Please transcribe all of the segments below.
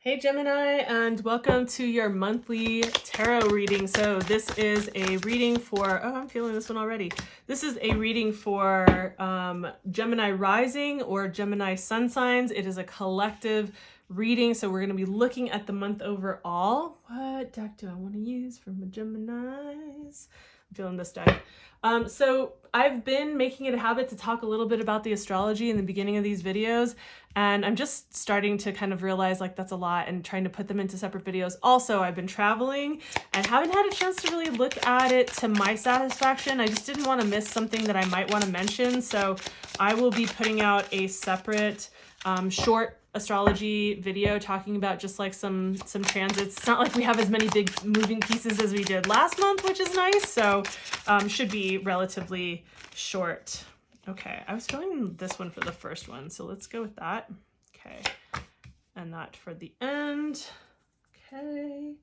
Hey Gemini, and welcome to your monthly tarot reading. So this is a reading for, I'm feeling this one already. This is a reading for Gemini rising or Gemini sun signs. It is a collective reading, so we're going to be looking at the month overall. What deck do I want to use for my Geminis? I'm feeling this deck. So I've been making it a habit to talk a little bit about the astrology in the beginning of these videos, and I'm just starting to kind of realize like that's a lot and trying to put them into separate videos. Also, I've been traveling and haven't had a chance to really look at it to my satisfaction. I just didn't want to miss something that I might want to mention, so I will be putting out a separate short astrology video talking about just like some transits. It's not like we have as many big moving pieces as we did last month, which is nice, so should be relatively short. Okay, I was feeling this one for the first one, so let's go with that. Okay, and that for the end. Okay,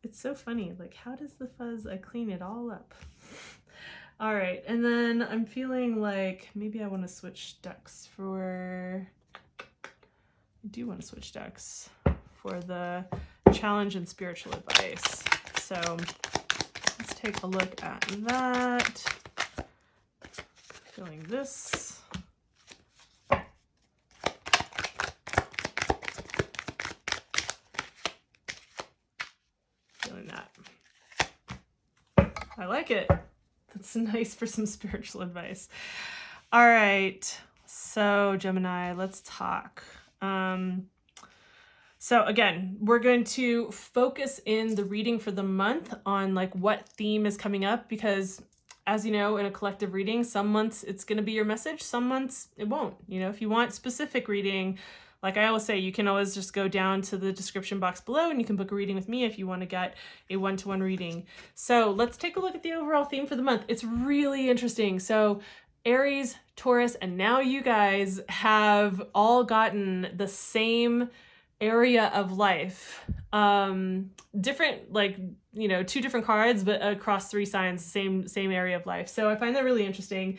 it's so funny, like how does the fuzz, I clean it all up. All right, and then I'm feeling like maybe I want to switch decks for, I do want to switch decks for the challenge and spiritual advice. So let's take a look at that. Feeling this. Feeling that. I like it. That's nice for some spiritual advice. All right, so Gemini, let's talk. So again, we're going to focus in the reading for the month on like what theme is coming up, because as you know, in a collective reading, some months it's going to be your message, some months it won't. You know, if you want specific reading, like I always say, you can always just go down to the description box below and you can book a reading with me if you want to get a one-to-one reading. So let's take a look at the overall theme for the month. It's really interesting. So Aries, Taurus, and now you guys have all gotten the same area of life. Different, like, you know, two different cards, but across three signs, same area of life. So I find that really interesting.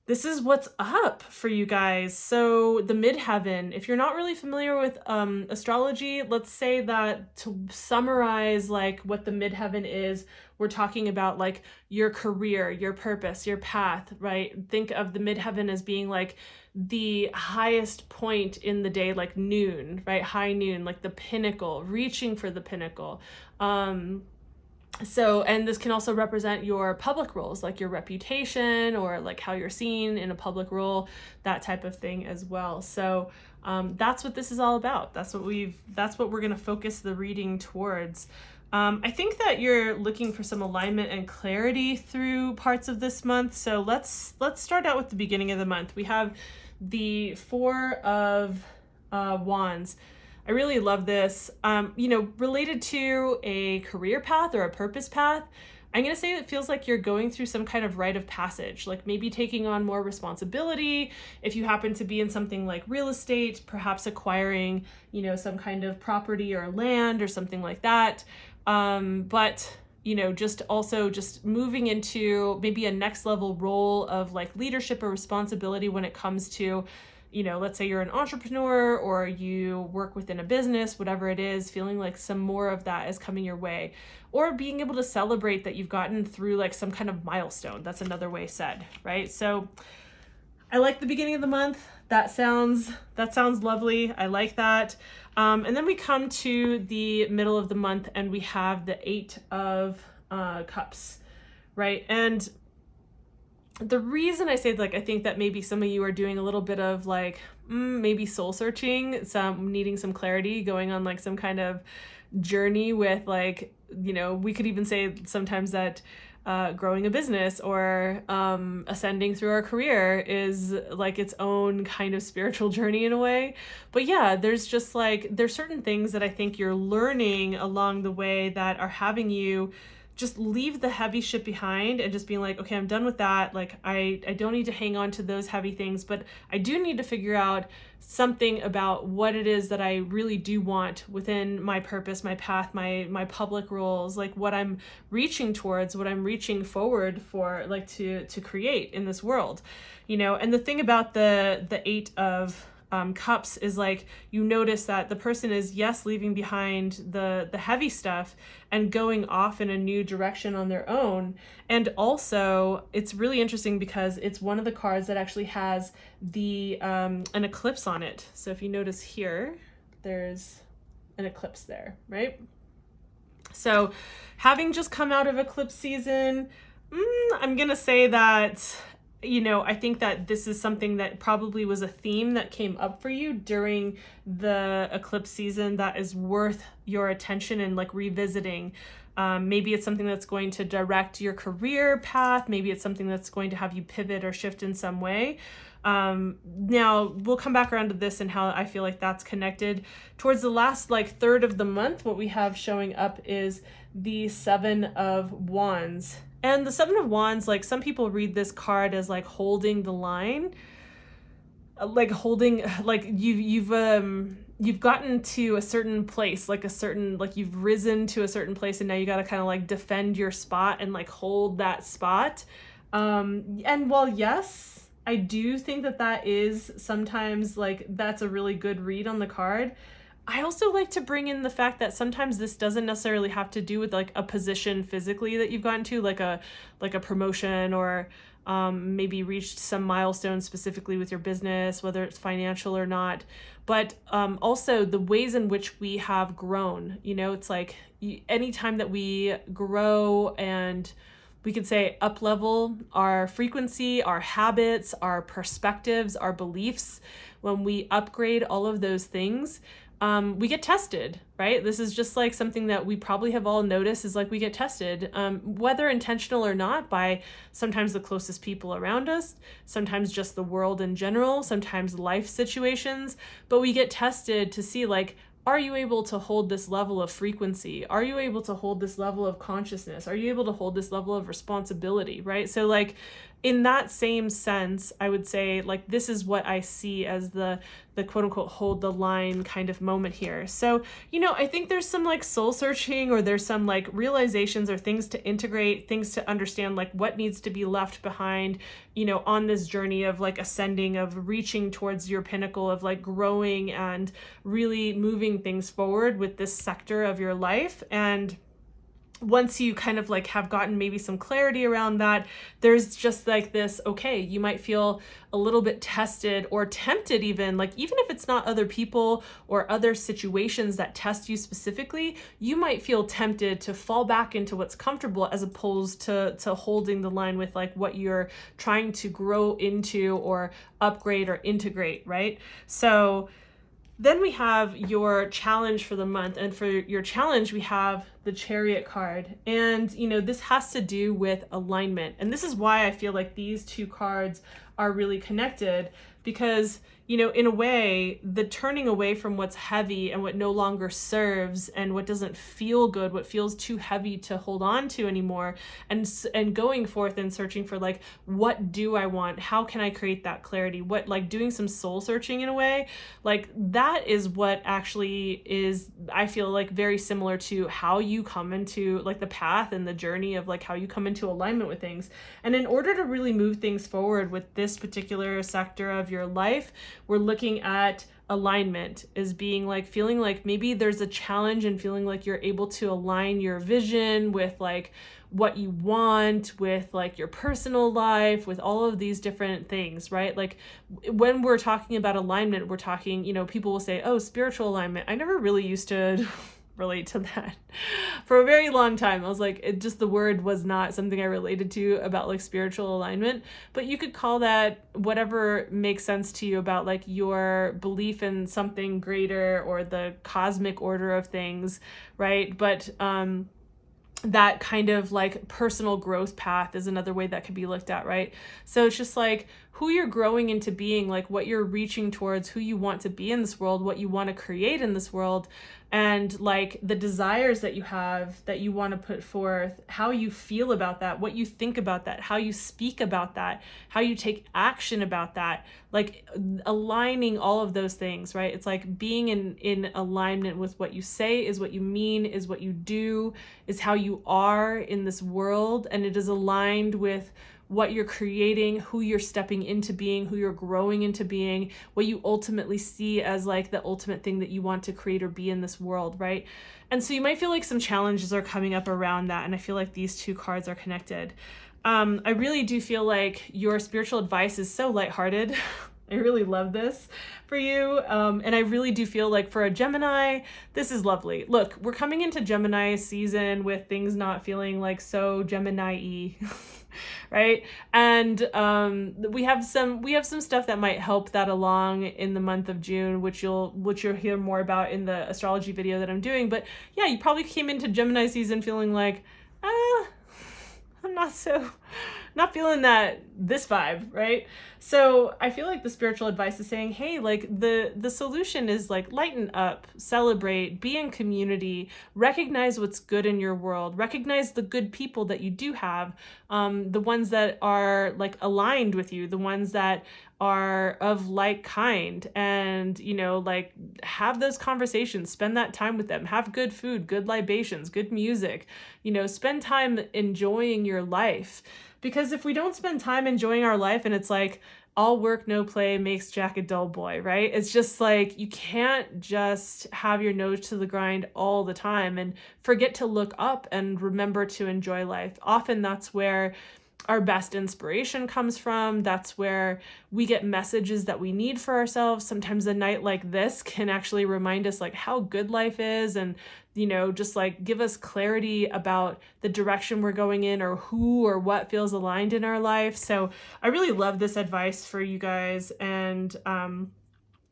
This is what's up for you guys. So the midheaven, if you're not really familiar with astrology, let's say that to summarize like what the midheaven is, we're talking about like your career, your purpose, your path, right? Think of the midheaven as being like the highest point in the day, like noon, right? High noon, like the pinnacle, reaching for the pinnacle. So, and this can also represent your public roles, like your reputation or like how you're seen in a public role, that type of thing as well. So that's what this is all about. That's what we're going to focus the reading towards. I think that you're looking for some alignment and clarity through parts of this month. So let's start out with the beginning of the month. We have the Four of Wands. I really love this. You know, related to a career path or a purpose path, I'm going to say it feels like you're going through some kind of rite of passage, like maybe taking on more responsibility. If you happen to be in something like real estate, perhaps acquiring, you know, some kind of property or land or something like that. But, you know, just also just moving into maybe a next level role of like leadership or responsibility when it comes to, you know, let's say you're an entrepreneur or you work within a business, whatever it is, feeling like some more of that is coming your way, or being able to celebrate that you've gotten through like some kind of milestone. That's another way said, right? So I like the beginning of the month. That sounds lovely. I like that. And then we come to the middle of the month and we have the Eight of Cups, right? And the reason I say like, I think that maybe some of you are doing a little bit of like, maybe soul searching, some needing some clarity, going on like some kind of journey with like, you know, we could even say sometimes that growing a business or ascending through our career is like its own kind of spiritual journey in a way. But yeah, there's just like, there's certain things that I think you're learning along the way that are having you just leave the heavy shit behind and just being like, okay, I'm done with that. Like I don't need to hang on to those heavy things, but I do need to figure out something about what it is that I really do want within my purpose, my path, my public roles, like what I'm reaching towards, what I'm reaching forward for, like to create in this world, you know. And the thing about the Eight of cups is like, you notice that the person is, yes, leaving behind the heavy stuff and going off in a new direction on their own. And also it's really interesting because it's one of the cards that actually has the an eclipse on it. So if you notice here, there's an eclipse there, right? So having just come out of eclipse season, I'm gonna say that, you know, I think that this is something that probably was a theme that came up for you during the eclipse season that is worth your attention and like revisiting. Maybe it's something that's going to direct your career path. Maybe it's something that's going to have you pivot or shift in some way. Now we'll come back around to this and how I feel like that's connected. Towards the last like third of the month, what we have showing up is the Seven of Wands. And the Seven of Wands, like some people read this card as like holding the line, like holding, like you've gotten to a certain place, like you've risen to a certain place, and now you got to kind of like defend your spot and like hold that spot. And while yes, I do think that is sometimes like that's a really good read on the card, I also like to bring in the fact that sometimes this doesn't necessarily have to do with like a position physically that you've gotten to, like a promotion, or maybe reached some milestone specifically with your business, whether it's financial or not, but also the ways in which we have grown. You know, it's like anytime that we grow, and we could say up level our frequency, our habits, our perspectives, our beliefs, when we upgrade all of those things, we get tested, right? This is just like something that we probably have all noticed, is like we get tested, whether intentional or not, by sometimes the closest people around us, sometimes just the world in general, sometimes life situations, but we get tested to see like, are you able to hold this level of frequency? Are you able to hold this level of consciousness? Are you able to hold this level of responsibility, right? So like in that same sense, I would say like this is what I see as the quote unquote hold the line kind of moment here. So, you know, I think there's some like soul searching, or there's some like realizations or things to integrate, things to understand, like what needs to be left behind, you know, on this journey of like ascending, of reaching towards your pinnacle, of like growing and really moving things forward with this sector of your life. And once you kind of like have gotten maybe some clarity around that, there's just like this, okay, you might feel a little bit tested or tempted, even if it's not other people or other situations that test you specifically, you might feel tempted to fall back into what's comfortable, as opposed to holding the line with like what you're trying to grow into or upgrade or integrate, right? So then we have your challenge for the month, and for your challenge, we have the Chariot card. And, you know, this has to do with alignment. And this is why I feel like these two cards are really connected, because, you know, in a way, the turning away from what's heavy and what no longer serves and what doesn't feel good, what feels too heavy to hold on to anymore, and going forth and searching for like, what do I want? How can I create that clarity? What, like doing some soul searching in a way, like that is what actually is, I feel like, very similar to how you come into like the path and the journey of like how you come into alignment with things. And in order to really move things forward with this particular sector of your life, we're looking at alignment as being like feeling like maybe there's a challenge, and feeling like you're able to align your vision with like what you want, with like your personal life, with all of these different things, right? Like when we're talking about alignment, we're talking, you know, people will say, oh, spiritual alignment. I never really used to relate to that for a very long time. I was like, it just, the word was not something I related to about like spiritual alignment, but you could call that whatever makes sense to you about like your belief in something greater or the cosmic order of things, right? But that kind of like personal growth path is another way that could be looked at, right? So it's just like who you're growing into being, like what you're reaching towards, who you want to be in this world, what you want to create in this world, and like the desires that you have that you want to put forth, how you feel about that, what you think about that, how you speak about that, how you take action about that, like aligning all of those things, right? It's like being in alignment with what you say is what you mean, is what you do, is how you are in this world, and it is aligned with what you're creating, who you're stepping into being, who you're growing into being, what you ultimately see as like the ultimate thing that you want to create or be in this world, right? And so you might feel like some challenges are coming up around that, and I feel like these two cards are connected. I really do feel like your spiritual advice is so lighthearted. I really love this for you. And I really do feel like for a Gemini, this is lovely. Look, we're coming into Gemini season with things not feeling like so Gemini-y, right? And we have some stuff that might help that along in the month of June, which you'll hear more about in the astrology video that I'm doing. But yeah, you probably came into Gemini season feeling like, I'm not feeling this vibe, right? So I feel like the spiritual advice is saying, hey, like the solution is like lighten up, celebrate, be in community, recognize what's good in your world, recognize the good people that you do have, the ones that are like aligned with you, the ones that are of like kind, and like have those conversations, spend that time with them, have good food, good libations, good music, spend time enjoying your life. Because if we don't spend time enjoying our life and it's like all work, no play makes Jack a dull boy, right? It's just like you can't just have your nose to the grind all the time and forget to look up and remember to enjoy life. Often that's where our best inspiration comes from. That's where we get messages that we need for ourselves. Sometimes a night like this can actually remind us like how good life is, and just like give us clarity about the direction we're going in, or who or what feels aligned in our life. So I really love this advice for you guys. And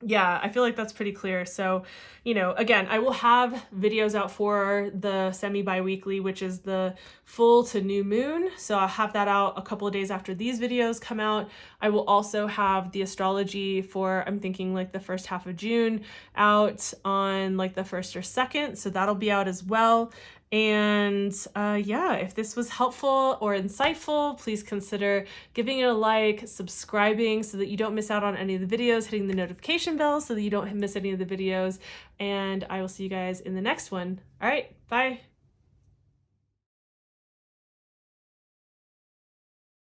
yeah, I feel like that's pretty clear. So, again, I will have videos out for the semi-biweekly, which is the full to new moon. So I'll have that out a couple of days after these videos come out. I will also have the astrology for, I'm thinking like the first half of June, out on like the 1st or 2nd. So that'll be out as well. And yeah, if this was helpful or insightful, please consider giving it a like, subscribing so that you don't miss out on any of the videos, hitting the notification bell so that you don't miss any of the videos. And I will see you guys in the next one. All right, bye.